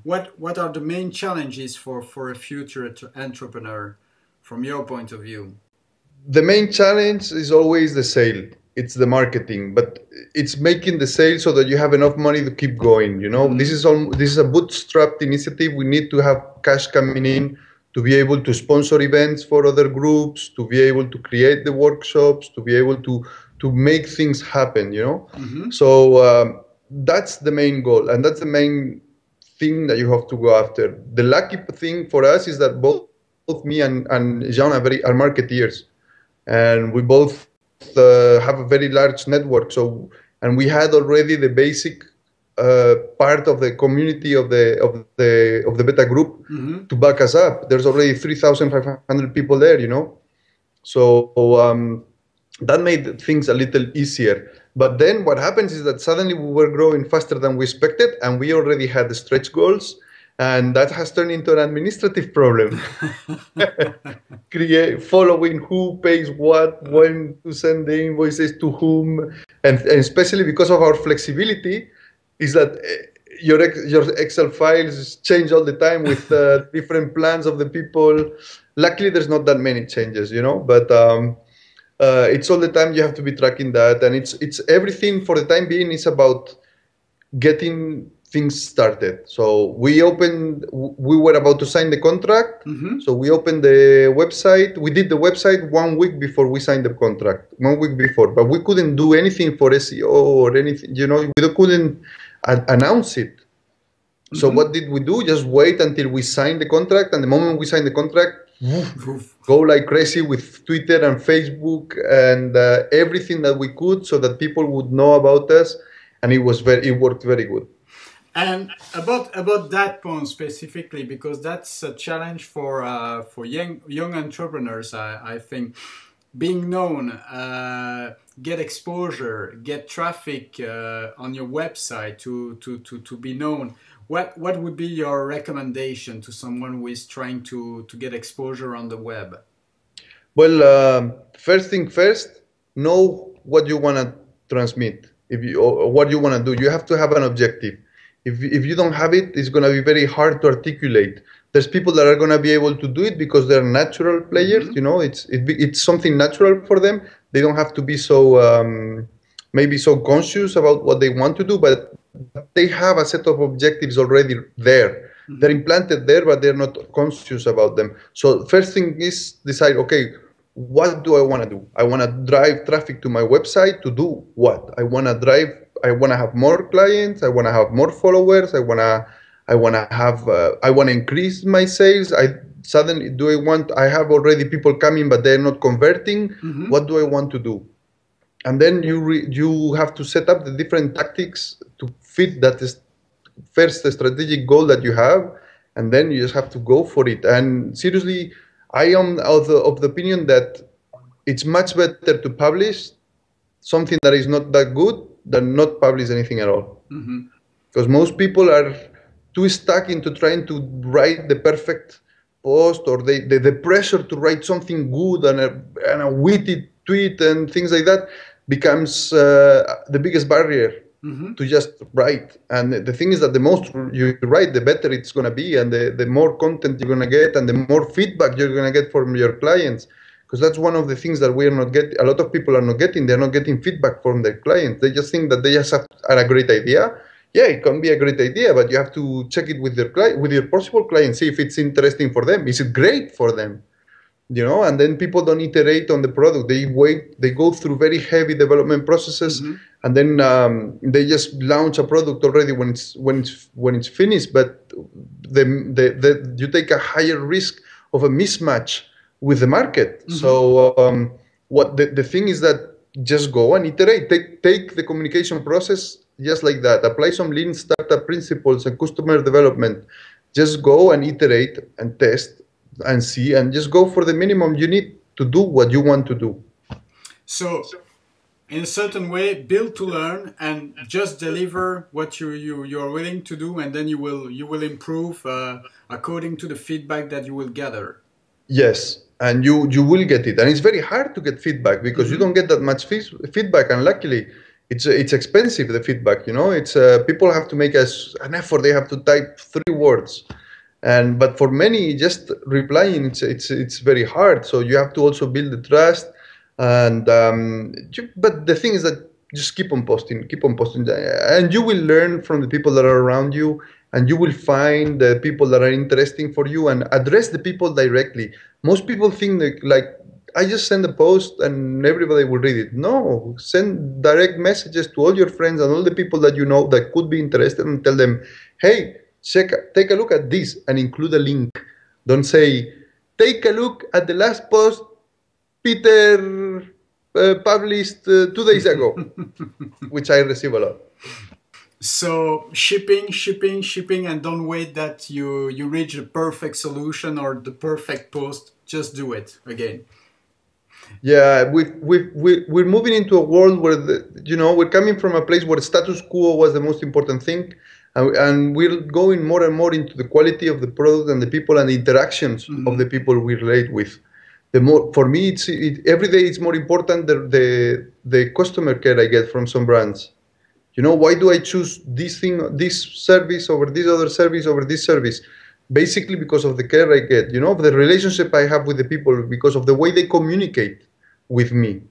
What are the main challenges for a future entrepreneur from your point of view? The main challenge is always the sale. It's the marketing, but it's making the sale so that you have enough money to keep going. You know, Mm-hmm. this is a bootstrapped initiative. We need to have cash coming in to be able to sponsor events for other groups, to be able to create the workshops, to be able to make things happen. You know, Mm-hmm. so that's the main goal, and that's the main thing that you have to go after. The lucky thing for us is that both me and Jean are marketeers, and we both have a very large network. So, and we had already the basic part of the community of the Betagroup Mm-hmm. to back us up. There's already 3,500 people there, you know. So that made things a little easier. But then what happens is that suddenly we were growing faster than we expected, and we already had the stretch goals, and that has turned into an administrative problem. Following who pays what, when to send the invoices to whom, and especially because of our flexibility, is that your Excel files change all the time with different plans of the people. Luckily, there's not that many changes, you know, but it's all the time you have to be tracking that, and it's everything for the time being is about getting things started. So we were about to sign the contract. Mm-hmm. So we opened the website. We did the website 1 week before we signed the contract, 1 week before, but we couldn't do anything for SEO or anything, you know, we couldn't announce it. So Mm-hmm. what did we do? Just wait until we signed the contract. And the moment we signed the contract, Oof. go like crazy with Twitter and Facebook and everything that we could so that people would know about us. And it worked very good. And about that point specifically, because that's a challenge for young entrepreneurs, I think. Being known, get exposure, get traffic on your website to be known. What would be your recommendation to someone who is trying to get exposure on the web? Well, first thing first, know what you want to transmit. If you or what you want to do, you have to have an objective. If you don't have it, it's going to be very hard to articulate. There's people that are going to be able to do it because they're natural players. Mm-hmm. You know, it's something natural for them. They don't have to be so maybe so conscious about what they want to do, but they have a set of objectives already there. They're Mm-hmm. implanted there, but they're not conscious about them. So first thing is decide, okay, what do I want to do? I want to drive traffic to my website to do what? I want to have more clients. I want to have more followers. I want to increase my sales. I have already people coming, but they're not converting. Mm-hmm. What do I want to do? And then you have to set up the different tactics to fit that first strategic goal that you have, and then you just have to go for it. And seriously, I am of the opinion that it's much better to publish something that is not that good than not publish anything at all. Mm-hmm. Because most people are too stuck into trying to write the perfect post, or the pressure to write something good and a witty tweet and things like that becomes the biggest barrier Mm-hmm. to just write. And the thing is that the most you write, the better it's going to be, and the more content you're going to get, and the more feedback you're going to get from your clients. Because that's one of the things that we are not getting. A lot of people are not getting. They're not getting feedback from their clients. They just think that they just have a great idea. Yeah, it can be a great idea, but you have to check it with your possible clients, see if it's interesting for them. Is it great for them? You know, and then people don't iterate on the product. They go through very heavy development processes, Mm-hmm. and then they just launch a product already when it's finished. But you take a higher risk of a mismatch with the market. Mm-hmm. So what the thing is that just go and iterate. Take the communication process just like that. Apply some lean startup principles and customer development. Just go and iterate and test and see, and just go for the minimum you need to do what you want to do. So, in a certain way, build to learn and just deliver what you're willing to do, and then you will improve according to the feedback that you will gather. Yes, and you will get it, and it's very hard to get feedback because you Mm-hmm. don't get that much feedback, and luckily it's expensive, the feedback, you know. It's people have to make an effort. They have to type 3 words, and but for many, just replying, it's very hard. So you have to also build the trust. And but the thing is that just keep on posting, and you will learn from the people that are around you, and you will find the people that are interesting for you, and address the people directly. Most people think that, like, I just send a post and everybody will read it. No, send direct messages to all your friends and all the people that you know that could be interested, and tell them, hey, take a look at this, and include a link. Don't say, take a look at the last post Peter published 2 days ago, which I receive a lot. So shipping, and don't wait that you reach the perfect solution or the perfect post. Just do it again. Yeah, we're moving into a world where we're coming from a place where status quo was the most important thing, and we're going more and more into the quality of the product and the people and the interactions of the people we relate with. The more, for me, every day it's more important the customer care I get from some brands. Why do I choose this service over this other service over this service? Basically because of the care I get, of the relationship I have with the people, because of the way they communicate with me.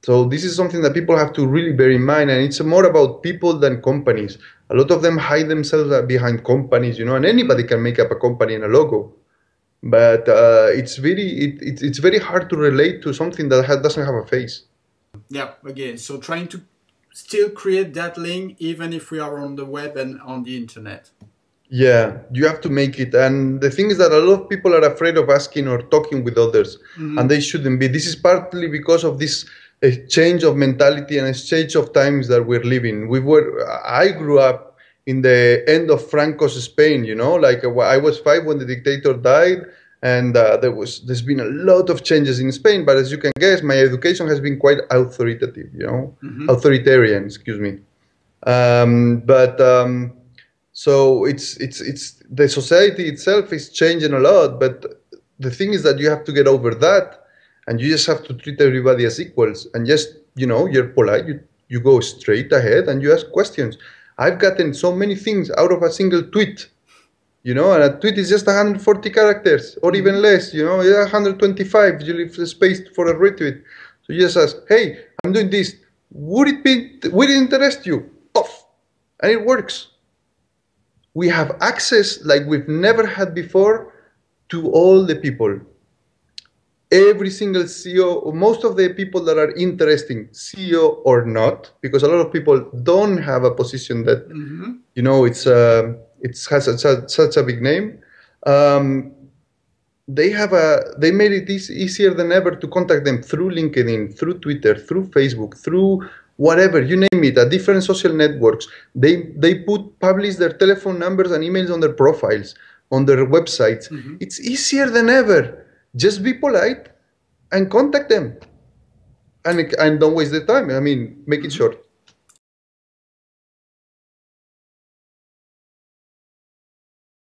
So this is something that people have to really bear in mind, and it's more about people than companies. A lot of them hide themselves behind companies, and anybody can make up a company and a logo. But it's very hard to relate to something that doesn't have a face. Yeah, again, so trying to still create that link even if we are on the web and on the internet. Yeah, you have to make it. And the thing is that a lot of people are afraid of asking or talking with others, and they shouldn't be. This is partly because of this change of mentality and exchange of times that we're living. I grew up in the end of Franco's Spain, like I was 5 when the dictator died, and there's been a lot of changes in Spain. But as you can guess, my education has been quite authoritative, authoritarian, excuse me. So it's the society itself is changing a lot, but the thing is that you have to get over that, and you just have to treat everybody as equals, and just you're polite, you go straight ahead and you ask questions. I've gotten so many things out of a single tweet, and a tweet is just 140 characters or even less, 125. You leave the space for a retweet. So you just ask, hey, I'm doing this. Would it interest you? Off, and it works. We have access like we've never had before to all the people. Every single CEO, most of the people that are interesting, CEO or not, because a lot of people don't have a position that, it has such a big name. They made it easier than ever to contact them through LinkedIn, through Twitter, through Facebook, through whatever, you name it, at different social networks. They publish their telephone numbers and emails on their profiles, on their websites. It's easier than ever. Just be polite and contact them. And don't waste the time. I mean, make it short.